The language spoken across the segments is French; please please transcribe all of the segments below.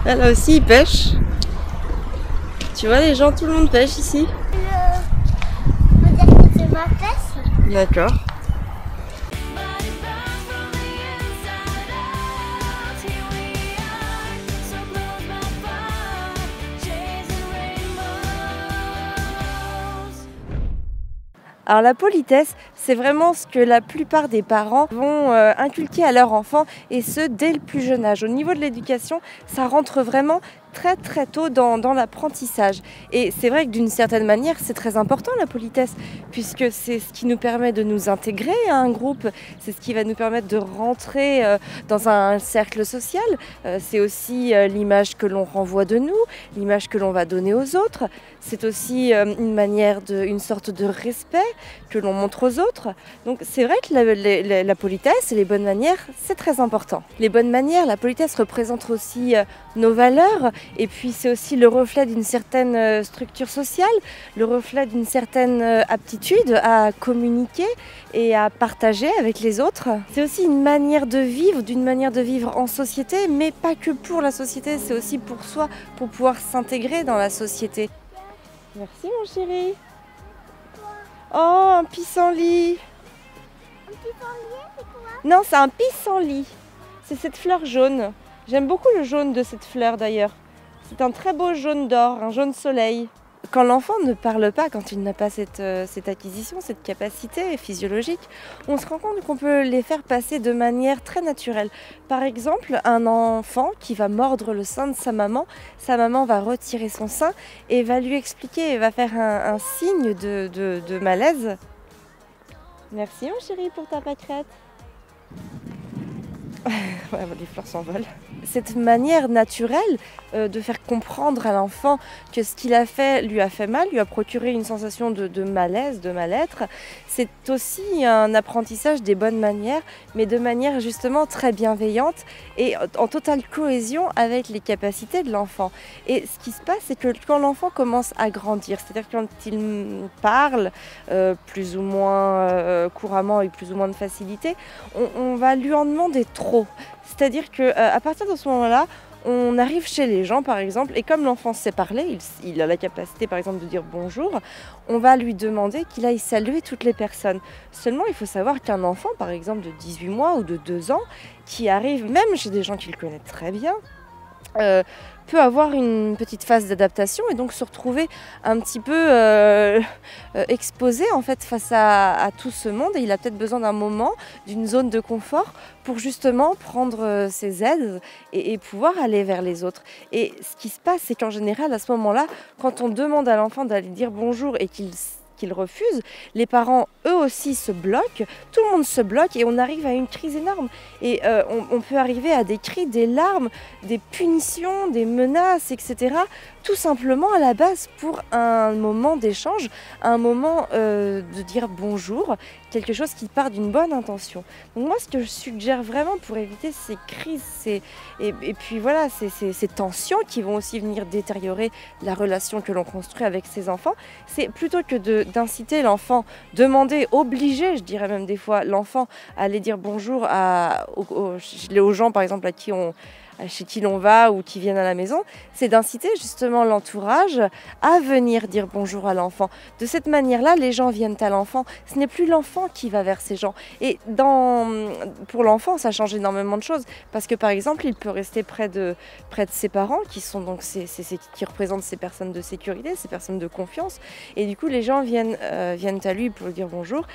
Là aussi, ils pêchent. Tu vois, les gens, tout le monde pêche ici. On va dire que c'est ma fesse. D'accord. Alors la politesse, c'est vraiment ce que la plupart des parents vont inculquer à leur enfant, et ce dès le plus jeune âge. Au niveau de l'éducation, ça rentre vraiment très tôt dans l'apprentissage. Et c'est vrai que d'une certaine manière, c'est très important la politesse, puisque c'est ce qui nous permet de nous intégrer à un groupe, c'est ce qui va nous permettre de rentrer dans un cercle social. C'est aussi l'image que l'on renvoie de nous, l'image que l'on va donner aux autres. C'est aussi une sorte de respect que l'on montre aux autres. Donc c'est vrai que la politesse et les bonnes manières, c'est très important. Les bonnes manières, la politesse représente aussi nos valeurs, et puis c'est aussi le reflet d'une certaine structure sociale, le reflet d'une certaine aptitude à communiquer et à partager avec les autres. C'est aussi une manière de vivre, d'une manière de vivre en société, mais pas que pour la société, c'est aussi pour soi, pour pouvoir s'intégrer dans la société. Merci mon chéri. Oh, un pissenlit. Un pissenlit, c'est quoi? Non, c'est un pissenlit. C'est cette fleur jaune. J'aime beaucoup le jaune de cette fleur d'ailleurs. C'est un très beau jaune d'or, un jaune soleil. Quand l'enfant ne parle pas, quand il n'a pas cette acquisition, cette capacité physiologique, on se rend compte qu'on peut les faire passer de manière très naturelle. Par exemple, un enfant qui va mordre le sein de sa maman va retirer son sein et va lui expliquer, et va faire un signe de malaise. Merci mon chéri pour ta pâquerette. Ouais, les fleurs s'envolent. Cette manière naturelle de faire comprendre à l'enfant que ce qu'il a fait lui a fait mal, lui a procuré une sensation de malaise, de mal-être, c'est aussi un apprentissage des bonnes manières, mais de manière justement très bienveillante et en totale cohésion avec les capacités de l'enfant. Et ce qui se passe, c'est que quand l'enfant commence à grandir, c'est-à-dire quand il parle plus ou moins couramment, avec plus ou moins de facilité, on va lui en demander trop. C'est-à-dire qu'à partir de ce moment-là, on arrive chez les gens par exemple, et comme l'enfant sait parler, il a la capacité par exemple de dire bonjour, on va lui demander qu'il aille saluer toutes les personnes. Seulement il faut savoir qu'un enfant par exemple de 18 mois ou de 2 ans, qui arrive même chez des gens qu'il connaît très bien, peut avoir une petite phase d'adaptation et donc se retrouver un petit peu exposé en fait face à tout ce monde, et il a peut-être besoin d'un moment, d'une zone de confort pour justement prendre ses aises et pouvoir aller vers les autres. Et ce qui se passe, c'est qu'en général à ce moment-là, quand on demande à l'enfant d'aller dire bonjour et qu'il refuse, les parents eux aussi se bloquent, tout le monde se bloque et on arrive à une crise énorme. Et on peut arriver à des cris, des larmes, des punitions, des menaces, etc. Tout simplement à la base pour un moment d'échange, un moment de dire bonjour, quelque chose qui part d'une bonne intention. Donc moi ce que je suggère vraiment pour éviter ces crises, et puis voilà, ces tensions qui vont aussi venir détériorer la relation que l'on construit avec ses enfants, c'est plutôt que d'inciter l'enfant, demander, obliger, je dirais même des fois, l'enfant à aller dire bonjour aux gens par exemple chez qui l'on va ou qui viennent à la maison, c'est d'inciter justement l'entourage à venir dire bonjour à l'enfant. De cette manière-là, les gens viennent à l'enfant. Ce n'est plus l'enfant qui va vers ces gens. Et pour l'enfant, ça change énormément de choses. Parce que par exemple, il peut rester près de ses parents, qui sont donc qui représentent ces personnes de sécurité, ces personnes de confiance. Et du coup, les gens viennent à lui pour lui dire bonjour.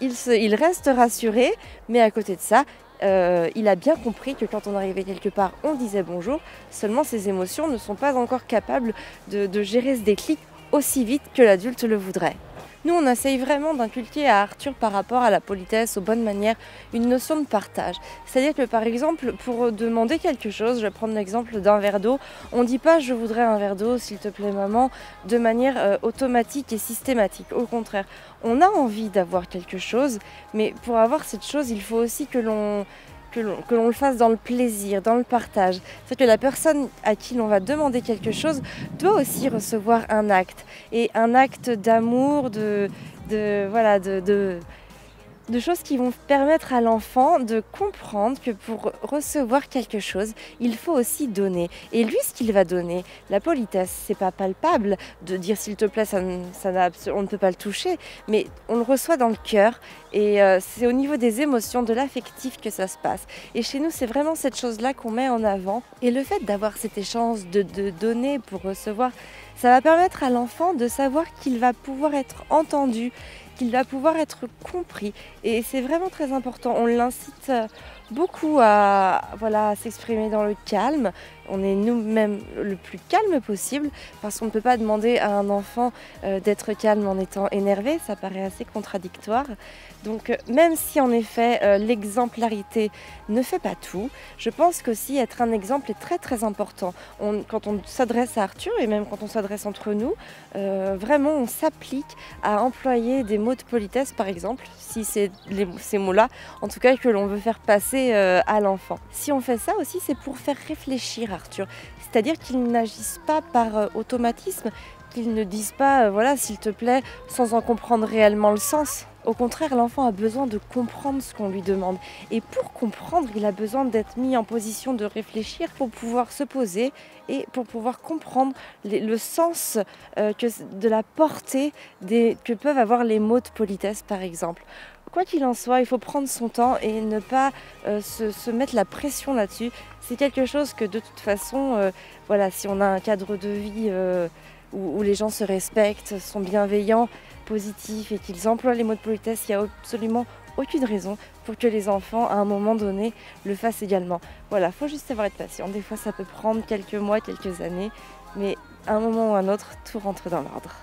Il reste rassuré, mais à côté de ça, il a bien compris que quand on arrivait quelque part, on disait bonjour, seulement ses émotions ne sont pas encore capables de gérer ce déclic aussi vite que l'adulte le voudrait. Nous, on essaye vraiment d'inculquer à Arthur par rapport à la politesse, aux bonnes manières, une notion de partage. C'est-à-dire que par exemple, pour demander quelque chose, je vais prendre l'exemple d'un verre d'eau, on ne dit pas « je voudrais un verre d'eau, s'il te plaît maman », de manière automatique et systématique. Au contraire, on a envie d'avoir quelque chose, mais pour avoir cette chose, il faut aussi que l'on le fasse dans le plaisir, dans le partage. C'est que la personne à qui l'on va demander quelque chose doit aussi recevoir un acte. Et un acte d'amour, de choses qui vont permettre à l'enfant de comprendre que pour recevoir quelque chose, il faut aussi donner. Et lui, ce qu'il va donner, la politesse, c'est pas palpable de dire s'il te plaît, on ne peut pas le toucher, mais on le reçoit dans le cœur et c'est au niveau des émotions, de l'affectif que ça se passe. Et chez nous, c'est vraiment cette chose-là qu'on met en avant. Et le fait d'avoir cet échange de donner pour recevoir, ça va permettre à l'enfant de savoir qu'il va pouvoir être entendu, qu'il va pouvoir être compris. Et c'est vraiment très important. On l'incite beaucoup à s'exprimer dans le calme. On est nous-mêmes le plus calme possible parce qu'on ne peut pas demander à un enfant d'être calme en étant énervé. Ça paraît assez contradictoire. Donc même si en effet l'exemplarité ne fait pas tout, je pense qu'aussi être un exemple est très très important. Quand on s'adresse à Arthur et même quand on s'adresse entre nous, vraiment on s'applique à employer des mots de politesse par exemple, si c'est ces mots-là, en tout cas que l'on veut faire passer à l'enfant. Si on fait ça aussi, c'est pour faire réfléchir Arthur, c'est-à-dire qu'il n'agisse pas par automatisme, qu'il ne dise pas voilà s'il te plaît sans en comprendre réellement le sens. Au contraire, l'enfant a besoin de comprendre ce qu'on lui demande. Et pour comprendre, il a besoin d'être mis en position de réfléchir pour pouvoir se poser et pour pouvoir comprendre le sens de la portée que peuvent avoir les mots de politesse, par exemple. Quoi qu'il en soit, il faut prendre son temps et ne pas se mettre la pression là-dessus. C'est quelque chose que de toute façon, si on a un cadre de vie où les gens se respectent, sont bienveillants, positifs et qu'ils emploient les mots de politesse, il n'y a absolument aucune raison pour que les enfants, à un moment donné, le fassent également. Voilà, il faut juste savoir être patient. Des fois, ça peut prendre quelques mois, quelques années, mais à un moment ou à un autre, tout rentre dans l'ordre.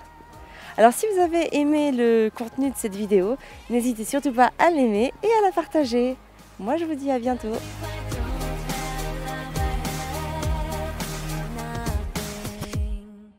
Alors si vous avez aimé le contenu de cette vidéo, n'hésitez surtout pas à l'aimer et à la partager. Moi, je vous dis à bientôt.